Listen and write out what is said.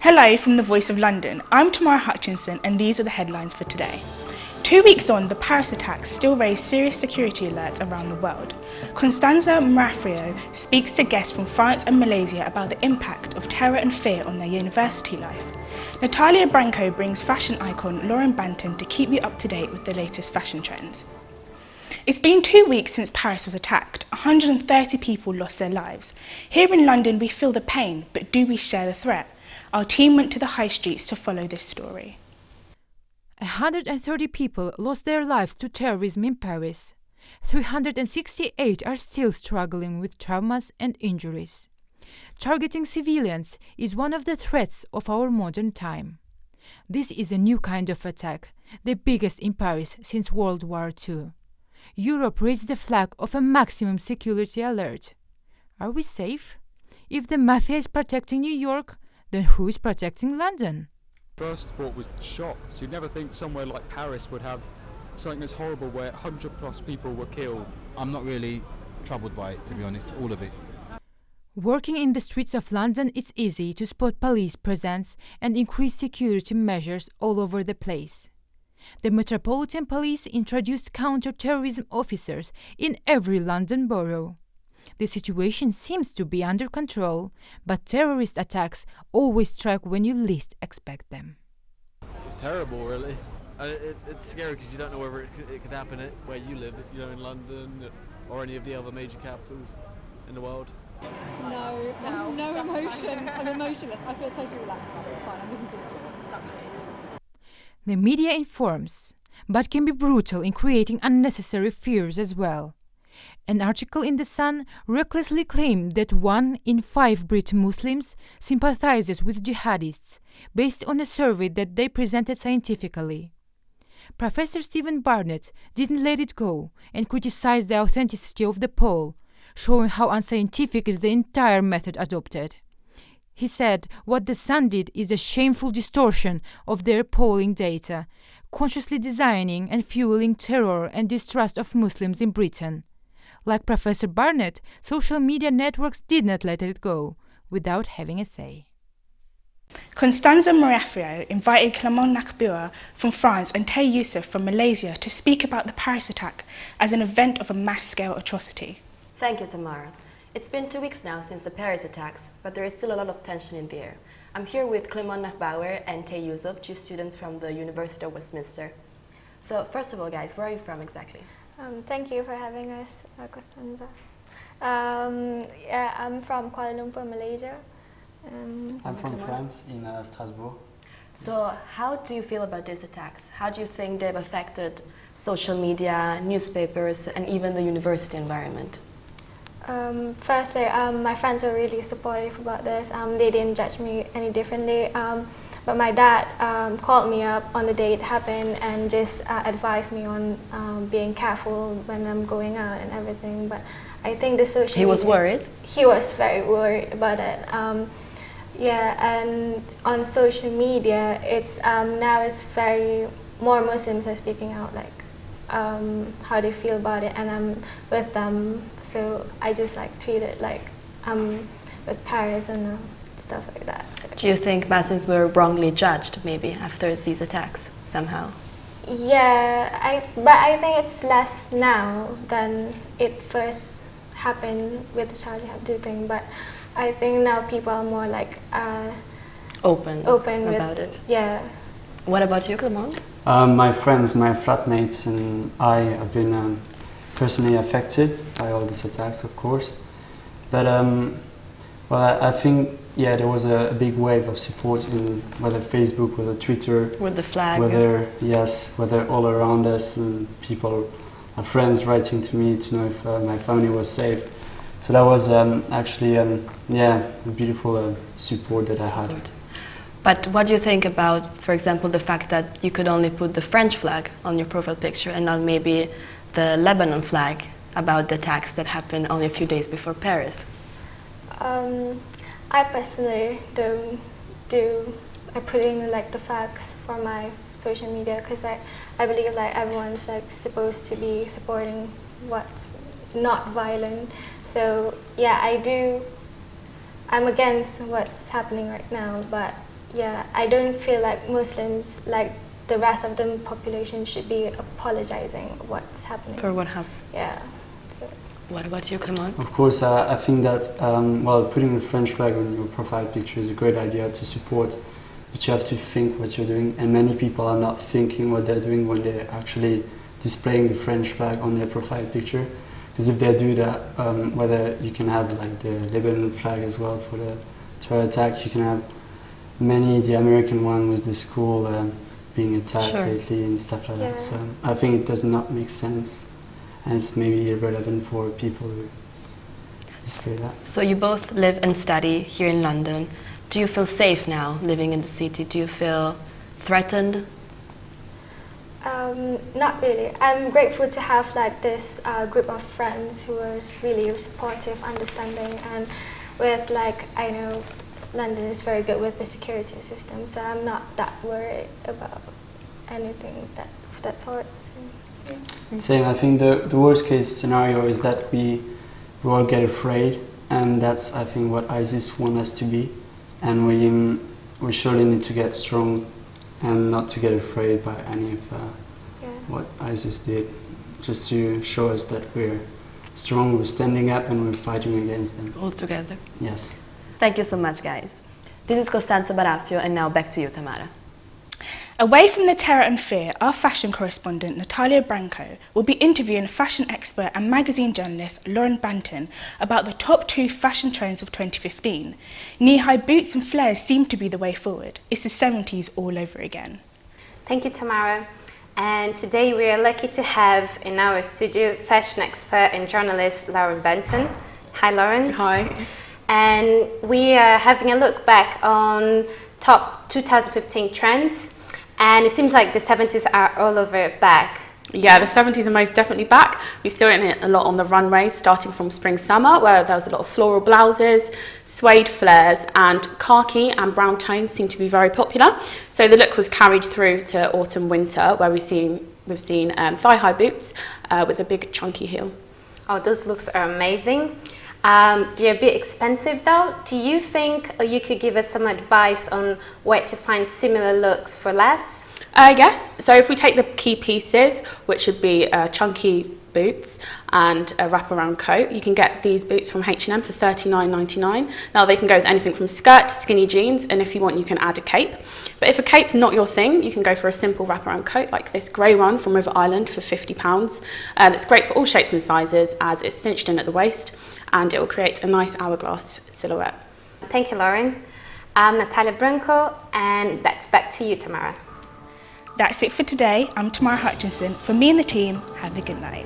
Hello from the Voice of London. I'm Tamara Hutchinson and these are the headlines for today. 2 weeks on, the Paris attacks still raise serious security alerts around the world. Constanza Marafrio speaks to guests from France and Malaysia about the impact of terror and fear on their university life. Natalia Branco brings fashion icon Lauren Banton to keep you up to date with the latest fashion trends. It's been 2 weeks since Paris was attacked. 130 people lost their lives. Here in London we feel the pain, but do we share the threat? Our team went to the high streets to follow this story. 130 people lost their lives to terrorism in Paris. 368 are still struggling with traumas and injuries. Targeting civilians is one of the threats of our modern time. This is a new kind of attack, the biggest in Paris since World War II. Europe raised the flag of a maximum security alert. Are we safe? If the mafia is protecting New York, then who is protecting London? First thought was shocked. You'd never think somewhere like Paris would have something as horrible where 100 plus people were killed. I'm not really troubled by it, to be honest, all of it. Working in the streets of London, it's easy to spot police presence and increased security measures all over the place. The Metropolitan Police introduced counter-terrorism officers in every London borough. The situation seems to be under control, but terrorist attacks always strike when you least expect them. It's terrible, really. It's scary because you don't know whether it could happen where you live, in London or any of the other major capitals in the world. No emotions. I'm emotionless. I feel totally relaxed about it. It's fine. I'm looking forward to it. The media informs, but can be brutal in creating unnecessary fears as well. An article in The Sun recklessly claimed that 1 in 5 Brit Muslims sympathizes with jihadists, based on a survey that they presented scientifically. Professor Stephen Barnett didn't let it go and criticized the authenticity of the poll, showing how unscientific is the entire method adopted. He said what The Sun did is a shameful distortion of their polling data, consciously designing and fueling terror and distrust of Muslims in Britain. Like Professor Barnett, social media networks did not let it go, without having a say. Constanza Marafrio invited Clément Nakboua from France and Tay Youssef from Malaysia to speak about the Paris attack as an event of a mass-scale atrocity. Thank you, Tamara. It's been 2 weeks now since the Paris attacks, but there is still a lot of tension in the air. I'm here with Clément Nakboua and Tay Youssef, 2 students from the University of Westminster. So first of all, guys, where are you from exactly? Thank you for having us, Constanza. I'm from Kuala Lumpur, Malaysia. I'm from France, in Strasbourg. So how do you feel about these attacks? How do you think they've affected social media, newspapers, and even the university environment? Firstly, my friends were really supportive about this. They didn't judge me any differently. But my dad called me up on the day it happened and just advised me on being careful when I'm going out and everything. But I think the social He was worried? He was very worried about it. And on social media, it's now it's more Muslims are speaking out, like how they feel about it, and I'm with them. So I just treat it like I'm with Paris and stuff like that. So. Do you think Muslims were wrongly judged, maybe, after these attacks, somehow? Yeah, but I think it's less now than it first happened with the Charlie Hebdo thing. But I think now people are more open about it. Yeah. What about you, Clément? My friends, my flatmates, and I have been personally affected by all these attacks, of course. But I think there was a big wave of support in whether Facebook, whether Twitter, with the flag, whether all around us, and people, our friends writing to me to know if my family was safe. So that was actually a beautiful support that I had. But what do you think about, for example, the fact that you could only put the French flag on your profile picture and not maybe the Lebanon flag, about the attacks that happened only a few days before Paris? I personally don't I put in the flags for my social media because I believe everyone's supposed to be supporting what's not violent. So yeah, I do I'm against what's happening right now, but yeah, I don't feel like Muslims, like the rest of the population, should be apologizing what's happening. For what happened? Yeah. So. What about you, Clément? Of course, I think that well, putting the French flag on your profile picture is a great idea to support, but you have to think what you're doing, and many people are not thinking what they're doing when they're actually displaying the French flag on their profile picture. Because if they do that, whether you can have like the Lebanon flag as well for the terror attack, you can have the American one with the school being attacked lately and stuff like that. So I think it does not make sense, and it's maybe irrelevant for people who say that. So you both live and study here in London. Do you feel safe now living in the city? Do you feel threatened? Not really. I'm grateful to have like this group of friends who are really supportive, understanding, and with like, I know London is very good with the security system, so I'm not that worried about anything that sort. So, yeah. Same. I think the worst case scenario is that we all get afraid, and that's, I think, what ISIS want us to be, and we surely need to get strong and not to get afraid by any of what ISIS did, just to show us that we're strong, we're standing up, and we're fighting against them. All together. Yes. Thank you so much, guys. This is Costanza Baraffio, and now back to you, Tamara. Away from the terror and fear, our fashion correspondent Natalia Branco will be interviewing fashion expert and magazine journalist Lauren Banton about the top 2 fashion trends of 2015. Knee-high boots and flares seem to be the way forward. It's the 70s all over again. Thank you, Tamara. And today we are lucky to have in our studio fashion expert and journalist Lauren Banton. Hi, Lauren. Hi. And we are having a look back on top 2015 trends. And it seems like the 70s are all over back. Yeah, the 70s are most definitely back. We've seen it a lot on the runways, starting from spring-summer, where there was a lot of floral blouses, suede flares, and khaki and brown tones seem to be very popular. So the look was carried through to autumn-winter, where we've seen thigh-high boots with a big chunky heel. Oh, those looks are amazing. They're a bit expensive though. Do you think you could give us some advice on where to find similar looks for less? Yes, so if we take the key pieces, which would be chunky boots and a wraparound coat, you can get these boots from H&M for $39.99. Now they can go with anything from skirt to skinny jeans, and if you want you can add a cape. But if a cape's not your thing, you can go for a simple wraparound coat like this grey one from River Island for £50. It's great for all shapes and sizes as it's cinched in at the waist, and it will create a nice hourglass silhouette. Thank you, Lauren. I'm Natalia Branco, and that's back to you, Tamara. That's it for today. I'm Tamara Hutchinson. For me and the team, have a good night.